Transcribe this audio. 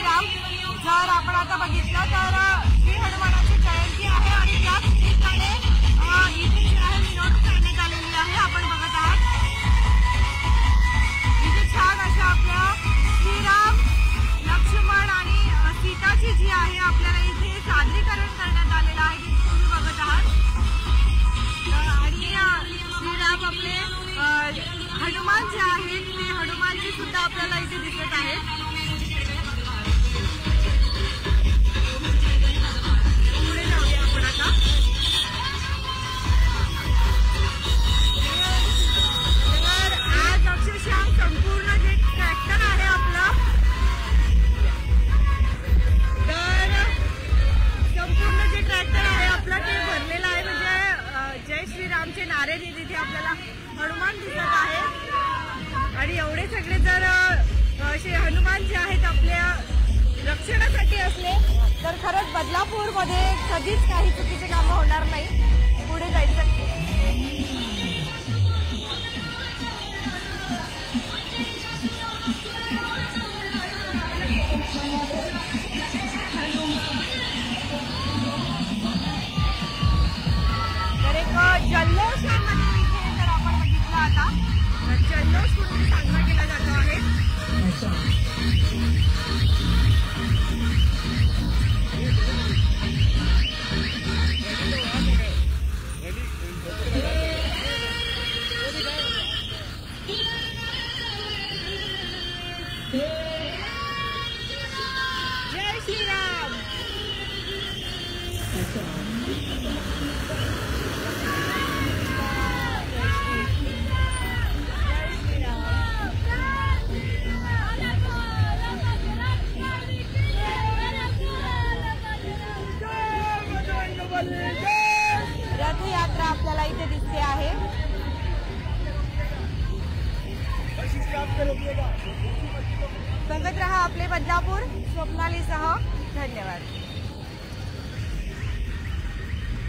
श्रीराम। जर आपण आता बघितलं तर श्री हनुमानाची जयंती आहे आणि त्याच ठिकाणी इथे जी आहे मिरवणूक करण्यात आलेली आहे। आपण बघत आहात इथे छान अशा आपल्या श्रीराम लक्ष्मण आणि सीताची जी आहे आपल्याला इथे सादरीकरण करण्यात आलेलं आहे ते तुम्ही बघत आहात। आणि श्रीराम आपले हनुमान जे आहेत ते हनुमानजी सुद्धा आपल्याला इथे दिसत आहेत। पुढे जाऊया आपण आता। तर आज अक्षरशः संपूर्ण जे ट्रॅक्टर आहे आपलं तर संपूर्ण जे ट्रॅक्टर आहे आपलं ते भरलेलं आहे। म्हणजे जय श्रीरामचे नारे तिथे आपल्याला हनुमान दिसत आहे आणि एवढे सगळे जर असे हनुमान जे आहेत आपल्या रक्षणासाठी असले तर खरंच बदलापूरमध्ये कधीच काही चुकीचे कामं होणार नाही। पुढे जायचं तर एक जल्लोषामध्ये इथे जर आपण बघितलं आता जल्लोष म्हणून साजरा केला जातो आहे। जय श्रीराम। रथयात्रा आपल्याला इथे दिसते आहे। बघत रहा आपले बदलापूर स्वप्नालीसह। धन्यवाद।